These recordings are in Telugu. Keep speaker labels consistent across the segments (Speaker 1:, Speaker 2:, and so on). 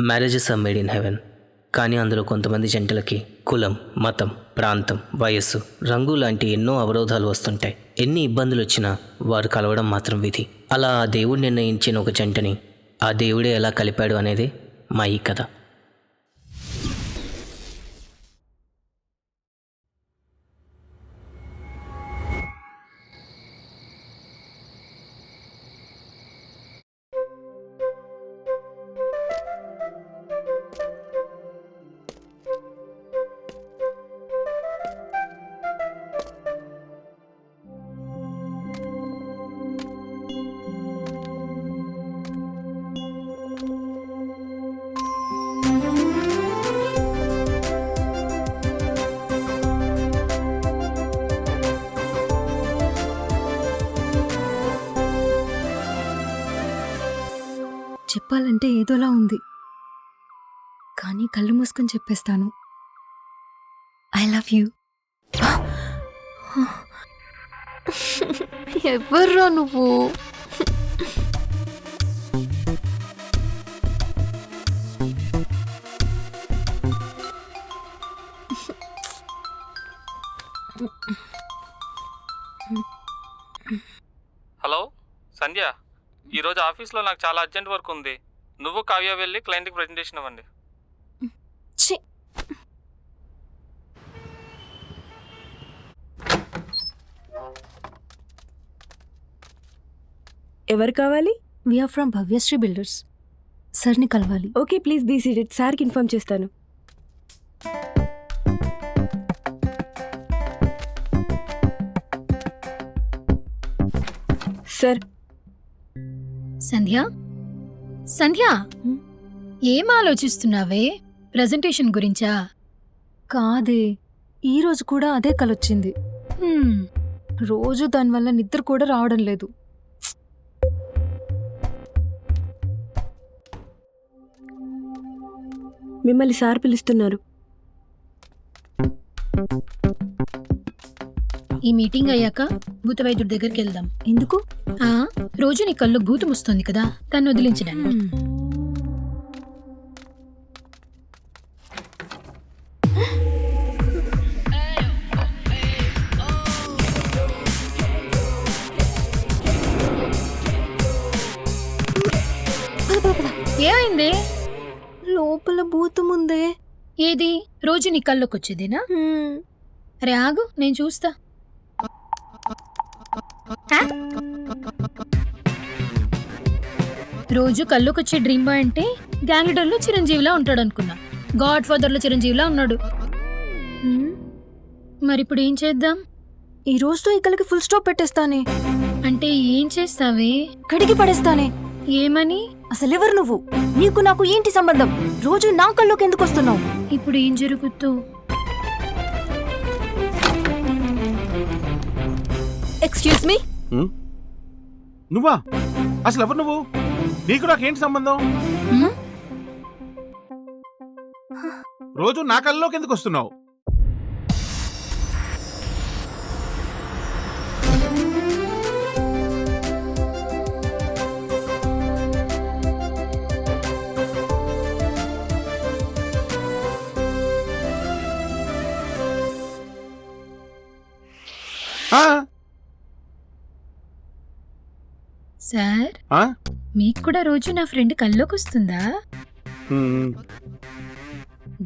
Speaker 1: Marriages are made in heaven. కానీ అందులో కొంతమంది జంటలకి కులం, మతం, ప్రాంతం, వయస్సు, రంగు లాంటి ఎన్నో అవరోధాలు వస్తుంటాయి. ఎన్ని ఇబ్బందులు వచ్చినా వారు కలవడం మాత్రం విధి. అలా ఆ దేవుడు నిర్ణయించిన ఒక జంటని ఆ దేవుడే ఎలా కలిపాడు అనేది మా ఈ కథ.
Speaker 2: చెప్పాలంటే ఏదోలా ఉంది, కానీ కళ్ళు మూసుకొని చెప్పేస్తాను. I love you. ఎవర్రా నువ్వు?
Speaker 3: హలో సంధ్య, ఈరోజు ఆఫీస్లో నాకు చాలా అర్జెంట్ వర్క్ ఉంది. నువ్వు కావ్య వెళ్ళి క్లయింట్కి ప్రెజెంటేషన్ ఇవ్వండి.
Speaker 2: ఛీ!
Speaker 4: ఎవరు కావాలి?
Speaker 2: We are from Bhavyasri builders. సార్ని కలవాలి.
Speaker 4: Okay, please be seated. సార్కి ఇన్ఫార్మ్ చేస్తాను. సార్.
Speaker 5: సంధ్య, సంధ్య, ఏం ఆలోచిస్తున్నావే? ప్రెజెంటేషన్ గురించా?
Speaker 2: కాదే, ఈరోజు కూడా అదే కలొచ్చింది. రోజు దానివల్ల నిద్ర కూడా రావడం లేదు.
Speaker 4: మిమ్మల్ని సార్ పిలుస్తున్నారు.
Speaker 5: ఈ మీటింగ్ అయ్యాక భూత వైద్యుడి దగ్గరికి వెళ్దాం.
Speaker 2: ఎందుకు?
Speaker 5: రోజు నీ కళ్ళు భూతం వస్తుంది కదా, తను వదిలించడానికి. ఏమైంది?
Speaker 2: లోపల భూతం ఉందే.
Speaker 5: ఏది? రోజు నీ కళ్ళకి వచ్చేదేనా? అరే ఆగు, నేను చూస్తా. రోజు కళ్ళకొచ్చే డ్రీమ్ బాయ్ అంటే గ్యాంగ్ లీడర్లో చిరంజీవిలా ఉంటాడు అనుకున్నా. గాడ్ ఫాదర్లో చిరంజీవిలా ఉన్నాడు. మరి ఇప్పుడు ఏం చేద్దాం?
Speaker 2: ఈ రోజుతో ఈ కలకి ఫుల్ స్టాప్ పెట్టేస్తానే.
Speaker 5: అంటే ఏం చేస్తావే?
Speaker 2: కడిగి పడేస్తానే.
Speaker 5: ఏమని?
Speaker 2: అసలెవరు నువ్వు? నీకు నాకు ఏంటి సంబంధం? రోజు నా కల్లోకి ఎందుకు వస్తున్నావు?
Speaker 5: ఇప్పుడు ఏం జరుగుతుందో?
Speaker 2: Excuse me.
Speaker 6: నువ్వా? అసలు ఎవరు నువ్వు? నీకు నాకేంటి సంబంధం? రోజు నా కల్లోకి ఎందుకు వస్తున్నావు?
Speaker 5: సార్, మీకు కూడా రోజు నా ఫ్రెండ్ కల్లోకి వస్తుందా?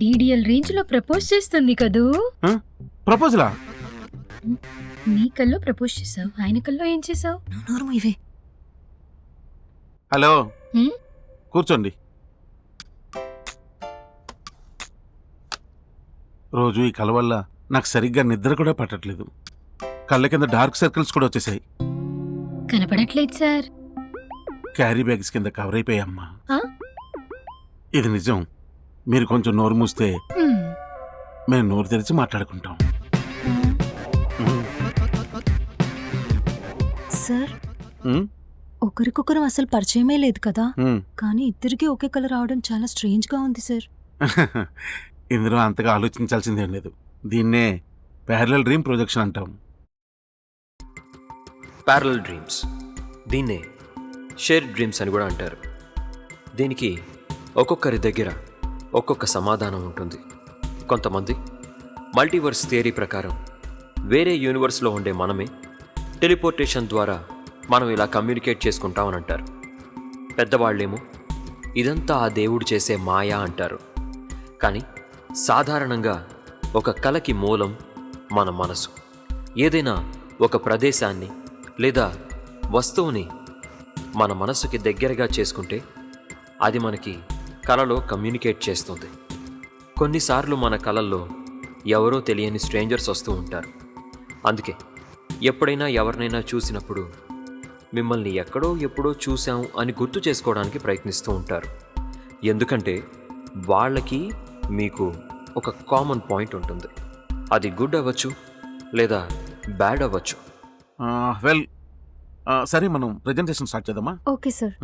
Speaker 5: డీడీఎల్ రేంజ్ లో ప్రపోజ్ చేస్తుంది కదూ.
Speaker 6: ప్రపోజలా?
Speaker 5: నీ కల్లో ప్రపోజ్ చేసావు, ఆయన కల్లో ఏం చేసావు?
Speaker 6: హలో, కూర్చోండి. రోజు ఈ కల వల్ల నాకు సరిగ్గా నిద్ర కూడా పట్టట్లేదు. కళ్ళ కింద డార్క్ సర్కిల్స్ కూడా వచ్చేసాయి.
Speaker 5: కనపడట్లేదు సార్.
Speaker 6: క్యారీ బ్యాగ్స్ కింద కవర్ అయిపోయామ్మా. ఇది నిజం. మీరు కొంచెం నోరు మూస్తే మేము నోరు తెరిచి మాట్లాడుకుంటాం.
Speaker 2: సార్, ఒకరికొకరు అసలు పరిచయమే లేదు కదా, కానీ ఇద్దరికి ఒకే కలర్ రావడం చాలా స్ట్రేంజ్ గా ఉంది సార్.
Speaker 6: ఇందులో అంతగా ఆలోచించాల్సిందేం లేదు. దీన్నే ప్యారలల్ డ్రీమ్ ప్రొజెక్షన్ అంటాం.
Speaker 7: ప్యారలల్ డ్రీమ్స్, దీన్నే షేర్డ్ డ్రీమ్స్ అని కూడా అంటారు. దీనికి ఒక్కొక్కరి దగ్గర ఒక్కొక్క సమాధానం ఉంటుంది. కొంతమంది మల్టీవర్స్ థియరీ ప్రకారం వేరే యూనివర్స్లో ఉండే మనమే టెలిపోర్టేషన్ ద్వారా మనం ఇలా కమ్యూనికేట్ చేసుకుంటామని అంటారు. పెద్దవాళ్ళేమో ఇదంతా ఆ దేవుడు చేసే మాయా అంటారు. కానీ సాధారణంగా ఒక కళకి మూలం మన మనసు. ఏదైనా ఒక ప్రదేశాన్ని లేదా వస్తువుని మన మనసుకి దగ్గరగా చేసుకుంటే అది మనకి కలలో కమ్యూనికేట్ చేస్తుంది. కొన్నిసార్లు మన కలల్లో ఎవరో తెలియని స్ట్రేంజర్స్ వస్తూ ఉంటారు. అందుకే ఎప్పుడైనా ఎవరినైనా చూసినప్పుడు మిమ్మల్ని ఎక్కడో ఎప్పుడో చూసాం అని గుర్తు చేసుకోవడానికి ప్రయత్నిస్తూ ఉంటారు. ఎందుకంటే వాళ్ళకి మీకు ఒక కామన్ పాయింట్ ఉంటుంది. అది గుడ్ అవ్వచ్చు లేదా బ్యాడ్ అవ్వచ్చు.
Speaker 6: వెల్ సరే, మనం ప్రెజెంటేషన్ స్టార్ట్ చేద్దామా?
Speaker 2: Okay sir.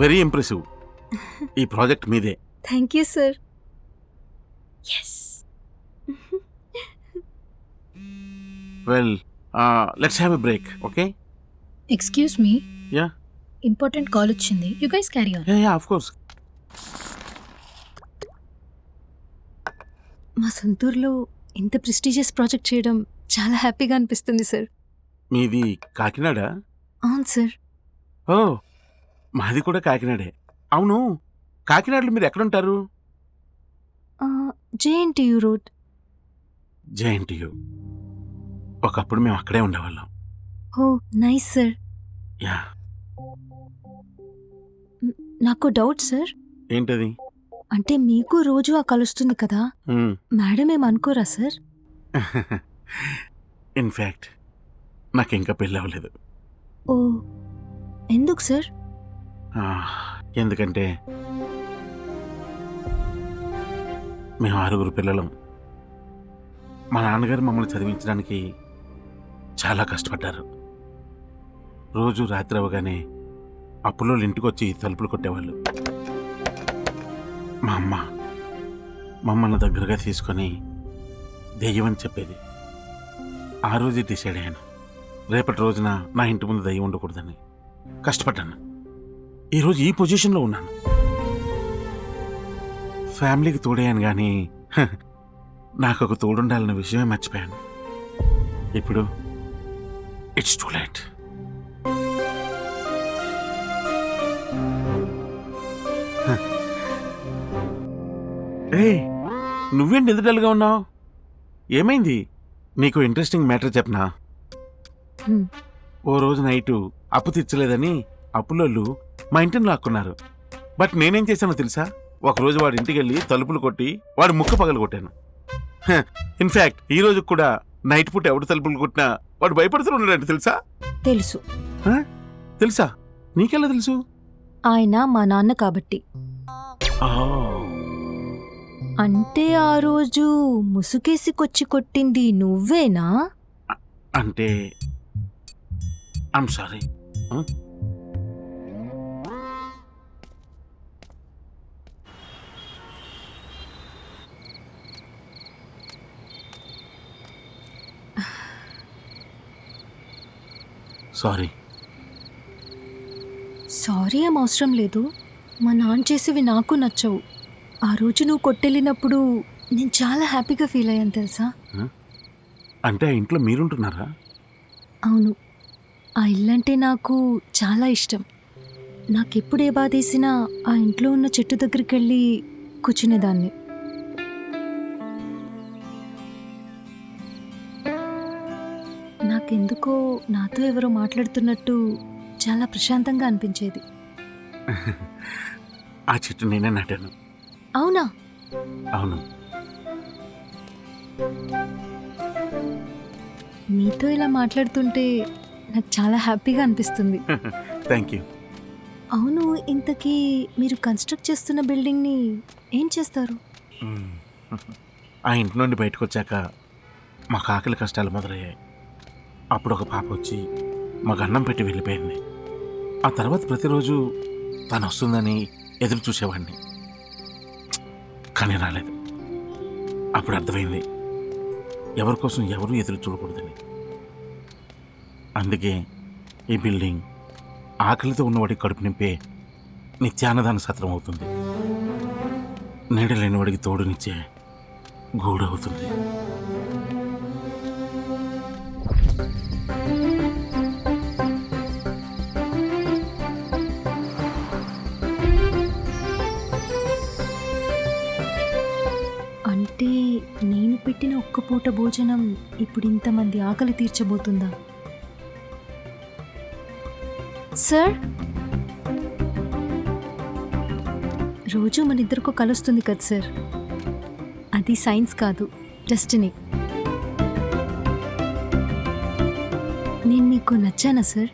Speaker 6: Very impressive. ఈ ప్రాజెక్ట్ మీదే.
Speaker 2: Thank you sir.
Speaker 6: Well let's have a break. Okay?
Speaker 5: Excuse me,
Speaker 6: yeah
Speaker 5: important call వచ్చింది. You guys carry on.
Speaker 6: Yeah of course.
Speaker 2: మా సొంతూరులో ఇంత ప్రెస్టీజియస్ ప్రాజెక్ట్ చేయడం చాలా హ్యాపీగా అనిపిస్తుంది సార్.
Speaker 6: మీది కాకినాడ?
Speaker 2: అవును సార్.
Speaker 6: ఓ, మాది కూడా కాకినాడే. అవును, కాకినాడలో మీరు ఎక్కడుంటారు?
Speaker 2: JNTU road.
Speaker 6: జేఎన్టీయూ. ఒకప్పుడు మేము అక్కడే ఉండేవాళ్ళం.
Speaker 2: Oh nice sir.
Speaker 6: యా.
Speaker 2: నాకు డౌట్ సార్.
Speaker 6: ఏంటది?
Speaker 2: అంటే మీకు రోజు ఆ కలుస్తుంది కదా, మేడం ఏమనుకోరా సార్?
Speaker 6: ఇన్ఫ్యాక్ట్ నాకు ఇంకా పెళ్ళి అవ్వలేదు.
Speaker 2: ఓ, ఎందుకు సార్?
Speaker 6: ఎందుకంటే మేము 6 పిల్లలం. మా నాన్నగారు మమ్మల్ని చదివించడానికి చాలా కష్టపడ్డారు. రోజు రాత్రి అవ్వగానే అప్పులో ఇంటికి వచ్చి తలుపులు కొట్టేవాళ్ళు. మా అమ్మ మమ్మల్ని దగ్గరగా తీసుకొని దెయ్యం అని చెప్పేది. ఆ రోజు డిసైడ్ అయ్యాను, రేపటి రోజున నా ఇంటి ముందు దెయ్యం ఉండకూడదని. కష్టపడ్డాను. ఈరోజు ఈ పొజిషన్లో ఉన్నాను. ఫ్యామిలీకి తోడయ్యాను, కానీ నాకు ఒక తోడుండాలన్న విషయమే మర్చిపోయాను. ఇప్పుడు ఇట్స్ టూ లేట్. నువ్వేంటి ఎంత డల్గా ఉన్నావు? ఏమైంది? నీకు ఇంట్రెస్టింగ్ మ్యాటర్ చెప్పనా? ఓ రోజు నైటు అప్పు తీర్చలేదని అప్పులోళ్ళు మా ఇంటిని లాక్కున్నారు. బట్ నేనేం చేశానో తెలుసా? ఒకరోజు వాడి ఇంటికి వెళ్ళి తలుపులు కొట్టి వాడి ముక్క పగలు కొట్టాను. ఇన్ఫ్యాక్ట్ ఈ రోజు కూడా నైట్ పూట ఎవడు తలుపులు కొట్టినా వాడు భయపడుతూ ఉన్నాడంటే తెలుసా?
Speaker 2: తెలుసు.
Speaker 6: తెలుసా? నీకెలా తెలుసు?
Speaker 2: ఆయన మా నాన్న కాబట్టి. అంటే ఆ రోజు ముసుకేసికొచ్చి కొట్టింది నువ్వేనా?
Speaker 6: అంటే ఐమ్ సారీ. సారీ.
Speaker 2: సారీ ఏం అవసరం లేదు. మా నాన్న చేసేవి నాకు నచ్చవు. ఆ రోజు నువ్వు కొట్టెళ్ళినప్పుడు నేను చాలా హ్యాపీగా ఫీల్ అయ్యాను తెలుసా?
Speaker 6: అంటే ఆ ఇంట్లో మీరుంటున్నారా?
Speaker 2: అవును, ఆ ఇల్లంటే నాకు చాలా ఇష్టం. నాకెప్పుడు ఏ బాధేసినా ఆ ఇంట్లో ఉన్న చెట్టు దగ్గరికి వెళ్ళి కూర్చునేదాన్ని. నాకెందుకో నాతో ఎవరో మాట్లాడుతున్నట్టు చాలా ప్రశాంతంగా అనిపించేది.
Speaker 6: ఆ చెట్టు నేనే నాటాను.
Speaker 2: అవునా?
Speaker 6: అవును.
Speaker 2: మీతో ఇలా మాట్లాడుతుంటే నాకు చాలా హ్యాపీగా అనిపిస్తుంది.
Speaker 6: Thank you.
Speaker 2: అవును, ఇంతకీ మీరు కన్స్ట్రక్ట్ చేస్తున్న బిల్డింగ్ని ఏం చేస్తారు?
Speaker 6: ఆ ఇంటి నుండి బయటకు వచ్చాక మాకు ఆకలి కష్టాలు మొదలయ్యాయి. అప్పుడు ఒక పాప వచ్చి మాకు అన్నం పెట్టి వెళ్ళిపోయింది. ఆ తర్వాత ప్రతిరోజు తను వస్తుందని ఎదురు చూసేవాడిని, కానీ రాలేదు. అప్పుడు అర్థమైంది ఎవరి కోసం ఎవరు ఎదురు చూడకూడదని. అందుకే ఈ బిల్డింగ్ ఆకలితో ఉన్నవాడికి కడుపు నింపే నిత్యాన్నదాన సత్రం అవుతుంది, నీడ లేనివాడికి తోడునిచ్చే గూడు అవుతుంది.
Speaker 2: అంటే నేను పెట్టిన ఒక్క పూట భోజనం ఇప్పుడు ఇంతమంది ఆకలి తీర్చబోతుందా? సార్, రోజు మన ఇద్దరికో కలుస్తుంది కదా సార్, అది సైన్స్ కాదు, డెస్టినీ. నేను మీకు నచ్చానా సార్?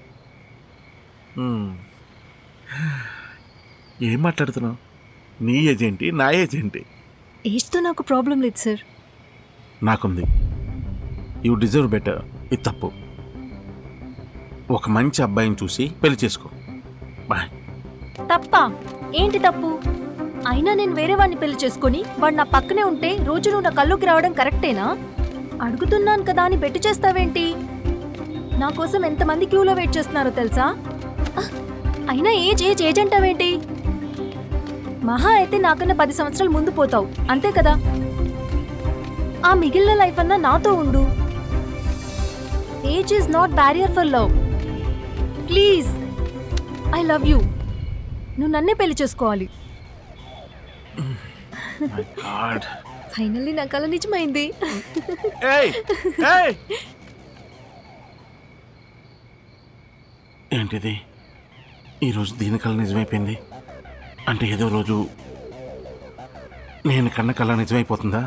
Speaker 6: ఏం మాట్లాడుతున్నావు? నీ ఏజ్ ఏంటి, నా ఏజ్ ఏంటి?
Speaker 2: ఏజ్తో నాకు ప్రాబ్లం లేదు సార్.
Speaker 6: నాకుంది. You deserve better. ఇది తప్పు. ఒక మంచి అబ్బాయిని చూసి పెళ్లి చేసుకో. బాయ్.
Speaker 2: తప్ప ఏంటి తప్పు? అయినా నేను వేరే వాడిని పెళ్లి చేసుకొని వాడు నా పక్కనే ఉంటే రోజు నువ్వు నా కల్లోకి రావడం కరెక్టేనా? అడుగుతున్నాను కదా అని బెట్టు చేస్తావేంటి? నా కోసం ఎంతమంది క్యూలో వెయిట్ చేస్తున్నారో తెలుసా? అయినా ఏజ్ ఏజ్ ఏజ్ అంటావేంటి? మహా అయితే నాకన్నా 10 సంవత్సరాలు ముందు పోతావు, అంతే కదా? ఆ మిగిలిన లైఫ్ అన్నా నాతో ఉండు. Age is not barrier for love. Please, I love you. నువ్వు నన్నే పెళ్లి చేసుకోవాలి.
Speaker 6: My God.
Speaker 2: ఫైనల్లీ నా కల నిజమైంది.
Speaker 6: Hey! Hey! ఏంటిది? ఈరోజు దీని కళ నిజమైపోయింది అంటే ఏదో రోజు నేను కన్న కళ నిజమైపోతుందా?